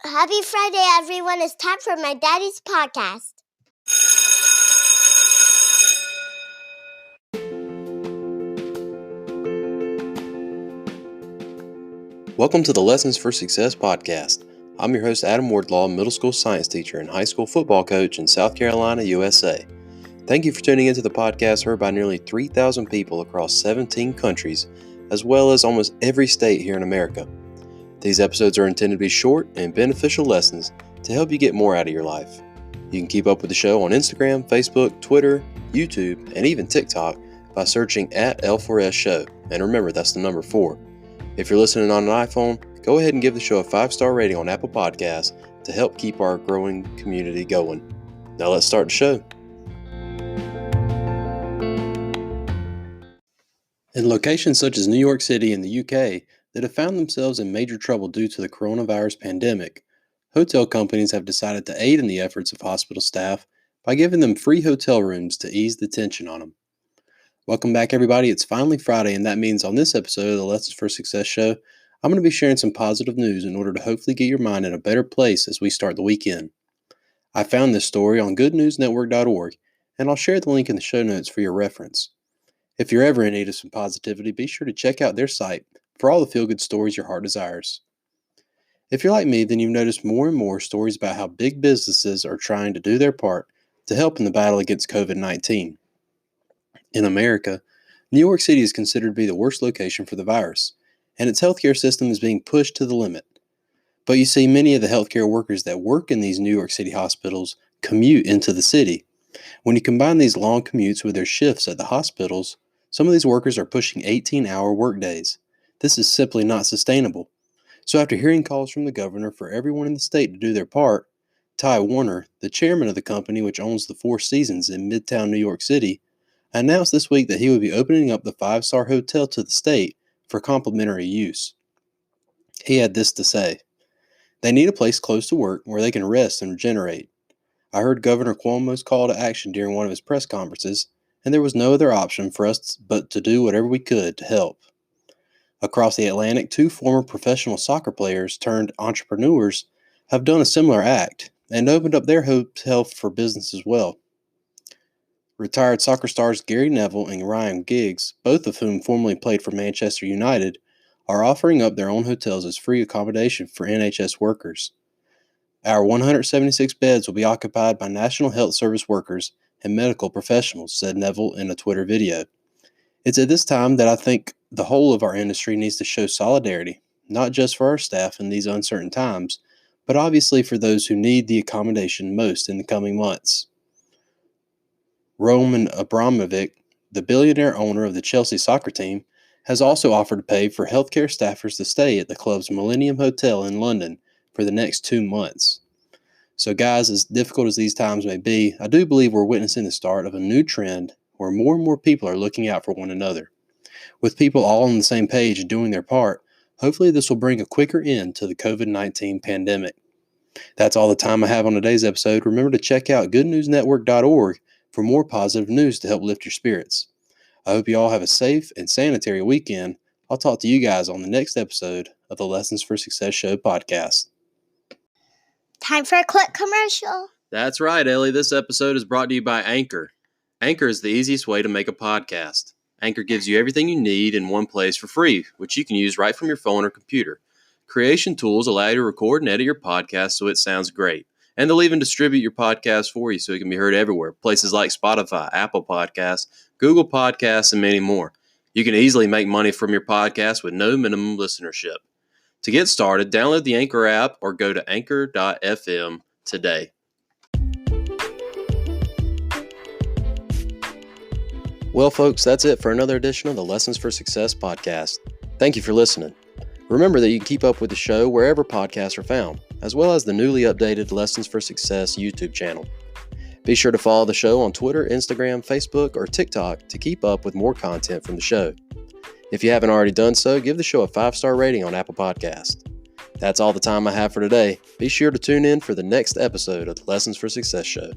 Happy Friday, everyone. It's time for my daddy's podcast. Welcome to the Lessons for Success podcast. I'm your host, Adam Wardlaw, middle school science teacher and high school football coach in South Carolina, USA. Thank you for tuning into the podcast heard by nearly 3,000 people across 17 countries, as well as almost every state here in America. These episodes are intended to be short and beneficial lessons to help you get more out of your life. You can keep up with the show on Instagram, Facebook, Twitter, YouTube, and even TikTok by searching at L4S Show. And remember, that's the number 4. If you're listening on an iPhone, go ahead and give the show a 5-star rating on Apple Podcasts to help keep our growing community going. Now let's start the show. In locations such as New York City and the UK that have found themselves in major trouble due to the coronavirus pandemic, hotel companies have decided to aid in the efforts of hospital staff by giving them free hotel rooms to ease the tension on them. Welcome back, everybody. It's finally Friday, and that means on this episode of the Lessons for Success show, I'm going to be sharing some positive news in order to hopefully get your mind in a better place as we start the weekend. I found this story on goodnewsnetwork.org, and I'll share the link in the show notes for your reference. If you're ever in need of some positivity, be sure to check out their site for all the feel-good stories your heart desires. If you're like me, then you've noticed more and more stories about how big businesses are trying to do their part to help in the battle against COVID-19. In America, New York City is considered to be the worst location for the virus, and its healthcare system is being pushed to the limit. But you see, many of the healthcare workers that work in these New York City hospitals commute into the city. When you combine these long commutes with their shifts at the hospitals, some of these workers are pushing 18-hour workdays. This is simply not sustainable. So after hearing calls from the governor for everyone in the state to do their part, Ty Warner, the chairman of the company which owns the Four Seasons in Midtown New York City, announced this week that he would be opening up the 5-star hotel to the state for complimentary use. He had this to say: "They need a place close to work where they can rest and regenerate. I heard Governor Cuomo's call to action during one of his press conferences, and there was no other option for us but to do whatever we could to help." Across the Atlantic, 2 former professional soccer players turned entrepreneurs have done a similar act and opened up their hotel for business as well. Retired soccer stars Gary Neville and Ryan Giggs, both of whom formerly played for Manchester United, are offering up their own hotels as free accommodation for NHS workers. "Our 176 beds will be occupied by National Health Service workers and medical professionals," said Neville in a Twitter video. "It's at this time that I think the whole of our industry needs to show solidarity, not just for our staff in these uncertain times, but obviously for those who need the accommodation most in the coming months." Roman Abramovich, the billionaire owner of the Chelsea soccer team, has also offered to pay for healthcare staffers to stay at the club's Millennium Hotel in London for the next 2 months. So guys, as difficult as these times may be, I do believe we're witnessing the start of a new trend where more and more people are looking out for one another. With people all on the same page and doing their part, hopefully this will bring a quicker end to the COVID-19 pandemic. That's all the time I have on today's episode. Remember to check out goodnewsnetwork.org for more positive news to help lift your spirits. I hope you all have a safe and sanitary weekend. I'll talk to you guys on the next episode of the Lessons for Success Show podcast. Time for a quick commercial. That's right, Ellie. This episode is brought to you by Anchor. Anchor is the easiest way to make a podcast. Anchor gives you everything you need in one place for free, which you can use right from your phone or computer. Creation tools allow you to record and edit your podcast so it sounds great. And they'll even distribute your podcast for you so it can be heard everywhere. Places like Spotify, Apple Podcasts, Google Podcasts, and many more. You can easily make money from your podcast with no minimum listenership. To get started, download the Anchor app or go to anchor.fm today. Well, folks, that's it for another edition of the Lessons for Success podcast. Thank you for listening. Remember that you can keep up with the show wherever podcasts are found, as well as the newly updated Lessons for Success YouTube channel. Be sure to follow the show on Twitter, Instagram, Facebook, or TikTok to keep up with more content from the show. If you haven't already done so, give the show a 5-star rating on Apple Podcasts. That's all the time I have for today. Be sure to tune in for the next episode of the Lessons for Success show.